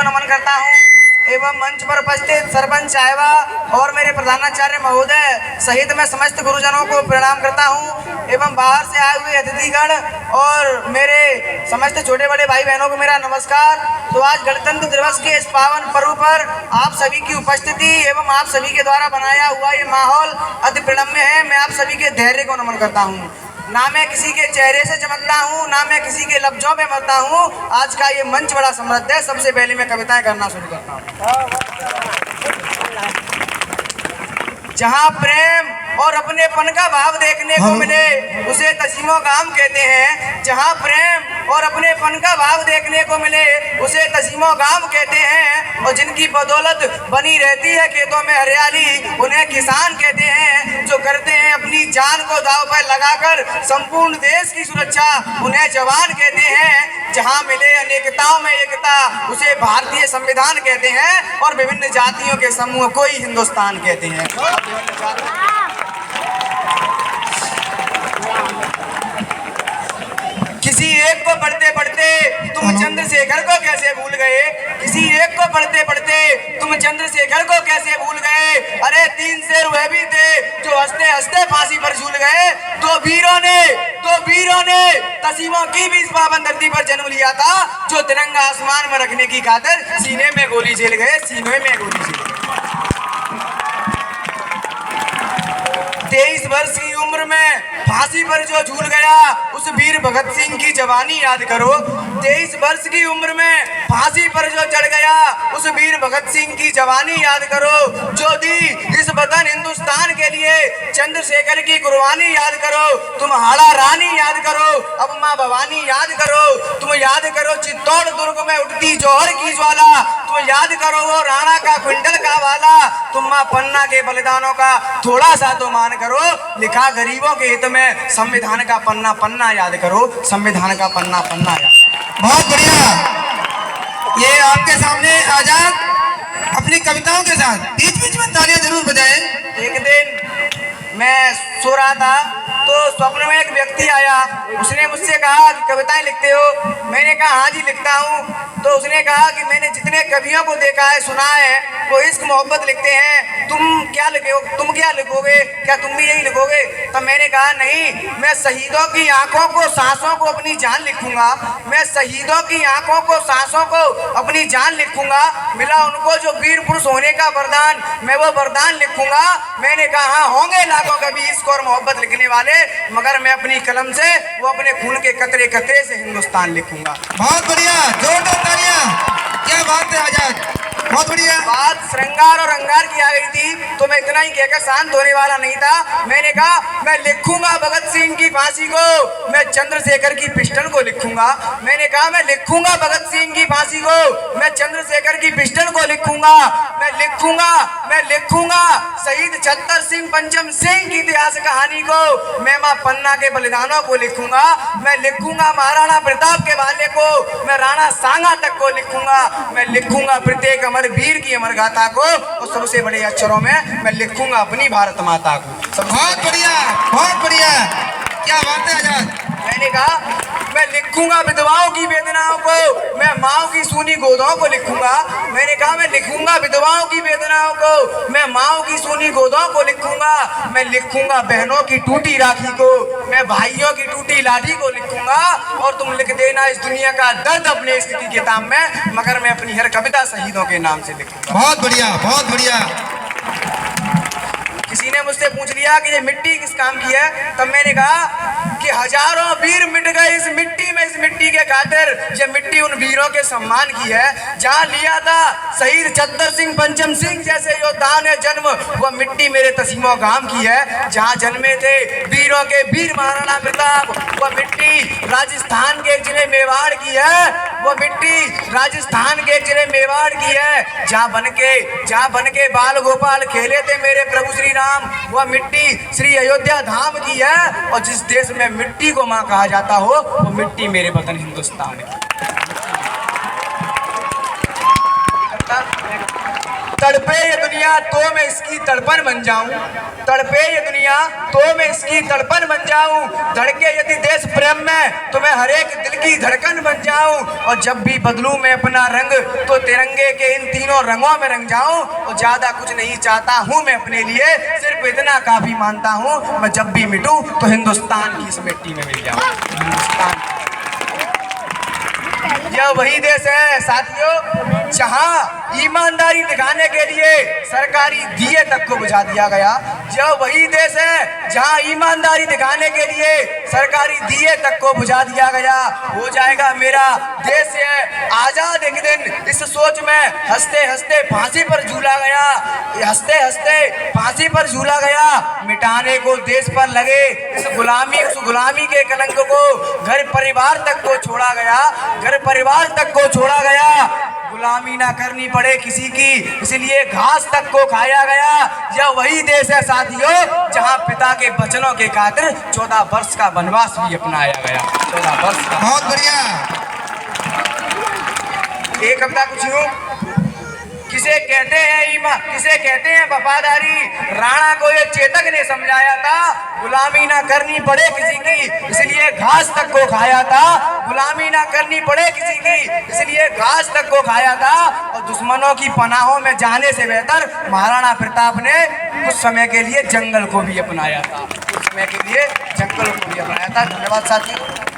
नमन करता हूँ एवं मंच पर उपस्थित सरपंच साहिबा और मेरे प्रधानाचार्य महोदय सहित मैं समस्त गुरुजनों को प्रणाम करता हूँ एवं बाहर से आए हुए अतिथिगण और मेरे समस्त छोटे बड़े भाई बहनों को मेरा नमस्कार। तो आज गणतंत्र दिवस के इस पावन पर्व पर आप सभी की उपस्थिति एवं आप सभी के द्वारा बनाया हुआ ये माहौल अति प्रणम्य है। मैं आप सभी के धैर्य को नमन करता हूँ। ना मैं किसी के चेहरे से चमकता हूँ, ना मैं किसी के लफ्जों में मरता हूँ। आज का ये मंच बड़ा समृद्ध है। सबसे पहले मैं कविताएं करना शुरू करता हूँ। जहाँ प्रेम और अपनेपन का भाव देखने को मिले उसे तसीमो गाम कहते हैं। जहाँ प्रेम और अपनेपन का भाव देखने को मिले उसे तसीमो गाम कहते हैं। और जिनकी बदौलत बनी रहती है खेतों में हरियाली उन्हें किसान कहते हैं। जो करते हैं अपनी जान को दांव पर लगाकर संपूर्ण देश की सुरक्षा उन्हें जवान कहते हैं। जहाँ मिले अनेकताओं में एकता उसे भारतीय संविधान कहते हैं। और विभिन्न जातियों के समूह को ही हिंदुस्तान कहते हैं। किसी एक को पढ़ते पढ़ते तुम चंद्रशेखर को कैसे भूल गए। किसी एक को पढ़ते पढ़ते तुम चंद्रशेखर को कैसे भूल गए। अरे 3 शेर वह भी थे जो हंसते हंसते फांसी पर झूल गए। तो वीरों ने तसीमों की भी इस पावन धरती पर जन्म लिया था। जो तिरंगा आसमान में रखने की खातिर सीने में गोली झेल गए। 23 वर्ष की उम्र में फांसी पर जो झूल गया उस वीर भगत सिंह की जवानी याद करो। 23 वर्ष की उम्र में फांसी पर जो चढ़ गया उस वीर भगत सिंह की जवानी याद करो। जो दी इस वतन हिंदुस्तान के लिए चंद्रशेखर की कुर्बानी याद करो। तुम हाड़ा रानी याद करो, अब माँ भवानी याद करो। तुम याद करो चित्तौड़ दुर्ग में उठती जौहर की ज्वाला। तुम याद करो वो राणा का क्विंटल का वाला। तुम माँ पन्ना के बलिदानों का थोड़ा सा तो मान करो। लिखा गरीबों के हित में संविधान का पन्ना पन्ना याद करो। संविधान का पन्ना पन्ना याद। बहुत बढ़िया। ये आपके सामने आजाद अपनी कविताओं के साथ बीच बीच में तालियां जरूर बजाएं। एक दिन मैं सो रहा था तो स्वप्न में एक व्यक्ति आया। उसने मुझसे कहा कि कविताएं लिखते हो। मैंने कहा हाँ जी लिखता हूँ। तो उसने कहा कि मैंने जितने कवियों को देखा है सुना है वो इश्क मोहब्बत लिखते हैं। तुम क्या लिखोगे, क्या तुम भी यही लिखोगे। तो मैंने कहा नहीं, मैं शहीदों की आंखों को सांसों को अपनी जान लिखूंगा। मैं शहीदों की आंखों को सांसों को अपनी जान लिखूंगा। मिला उनको जो वीर पुरुष होने का वरदान, मैं वो वरदान लिखूंगा। मैंने कहा हाँ होंगे लाखों कभी इश्क और मोहब्बत लिखने वाले, मगर मैं अपनी कलम से वो अपने खून के कतरे कतरे से हिंदुस्तान लिखूंगा। बहुत बढ़िया, जोरदार तालियां। क्या बात है आजाद, बहुत बढ़िया। बात श्रृंगार और अंगार की आ गई थी तो मैं इतना ही कहकर शांत होने वाला नहीं था। मैंने कहा मैं लिखूंगा भगत सिंह की फांसी को, मैं चंद्रशेखर की पिस्टल को लिखूंगा। मैंने कहा मैं लिखूंगा भगत सिंह की फांसी को, मैं चंद्रशेखर की पिस्टल को लिखूंगा। मैं लिखूंगा शहीद छत्तर सिंह पंचम सिंह की इतिहास कहानी को। मैं माँ पन्ना के बलिदानों को लिखूंगा। मैं लिखूंगा महाराणा प्रताप के बाले को, मैं राणा सांगा तक को लिखूंगा। मैं लिखूंगा प्रत्येक अमर वीर की अमर गाथा को। और सबसे बड़े अक्षरों में मैं लिखूंगा अपनी भारत माता को। बहुत बढ़िया, बहुत बढ़िया। क्या बात है आजाद। मैंने कहा मैं लिखूंगा विधवाओं की वेदनाओं को, मैं माओ की सूनी गोदों को लिखूंगा। मैंने कहा मैं लिखूंगा विधवाओं की वेदनाओं को, मैं माओ की सूनी गोदों को लिखूंगा। मैं लिखूंगा बहनों की टूटी राखी को, मैं भाइयों की टूटी लाठी को लिखूंगा। और तुम लिख देना इस दुनिया का दर्द अपने इश्क की किताब में, मगर मैं अपनी हर कविता शहीदों के नाम से लिखूंगा। बहुत बढ़िया, बहुत बढ़िया। किसी ने मुझसे पूछ लिया कि ये मिट्टी किस काम की है, तब मैंने कहा कि हजारों वीर मिट गए इस मिट्टी में, इस मिट्टी के खातिर। ये मिट्टी उन वीरों के सम्मान की है जहाँ लिया था शहीद छत्तर सिंह पंचम सिंह जैसे योद्धाओं ने जन्म। वो मिट्टी मेरे तसीमो गाम की है जहाँ जन्मे थे वीरों के वीर महाराणा प्रताप। वो मिट्टी राजस्थान के जिले मेवाड़ की है। वो मिट्टी राजस्थान के जिले मेवाड़ की है जहाँ बन के बाल गोपाल खेले थे मेरे प्रभु श्री राम। वह मिट्टी श्री अयोध्या धाम की है। और जिस देश में मिट्टी को मां कहा जाता हो वो मिट्टी मेरे वतन हिंदुस्तान है। तड़पे ये दुनिया दुनिया तो मैं इसकी तड़पन बन जाऊं, तड़पे ये दुनिया तो मैं इसकी तड़पन बन जाऊं, धड़के यदि देश प्रेम में तो मैं हर एक दिल की धड़कन बन जाऊं, और जब भी बदलूं मैं अपना रंग तो तिरंगे के इन तीनों रंगों में रंग जाऊं, और ज्यादा कुछ नहीं चाहता हूं मैं अपने लिए, सिर्फ इतना काफी मानता हूं, मैं जब भी मिटूं तो हिंदुस्तान की इस मिट्टी में मिल जाऊं। हिंदुस्तान यह वही देश है साथियों जहां ईमानदारी दिखाने के लिए सरकारी दिए तक को बुझा दिया गया। यह वही देश है जहां ईमानदारी दिखाने के लिए सरकारी दिए तक को बुझा दिया गया। हो जाएगा मेरा देश है आजाद एक दिन, इस सोच में हंसते हंसते फांसी पर झूला गया, हंसते हंसते फांसी पर झूला गया, मिटाने को देश पर लगे उस गुलामी के कलंक को घर परिवार तक को छोड़ा गया, घर परिवार तक को छोड़ा गया, गुलामी ना करनी पड़े किसी की इसलिए घास तक को खाया गया। यह वही देश है साथियों जहां पिता के वचनों के खातिर 14 वर्ष का वनवास भी अपनाया गया। 14 वर्ष का। बहुत बढ़िया। एक कविता कुछ यूं, किसे कहते हैं ईमान, किसे कहते हैं वफादारी, राणा को ये चेतक ने समझाया था, गुलामी ना करनी पड़े किसी की इसलिए घास तक को खाया था, गुलामी ना करनी पड़े किसी की इसलिए घास तक को खाया था, और दुश्मनों की पनाहों में जाने से बेहतर महाराणा प्रताप ने कुछ समय के लिए जंगल को भी अपनाया था, कुछ समय के लिए जंगल को भी अपनाया था। धन्यवाद साथियों।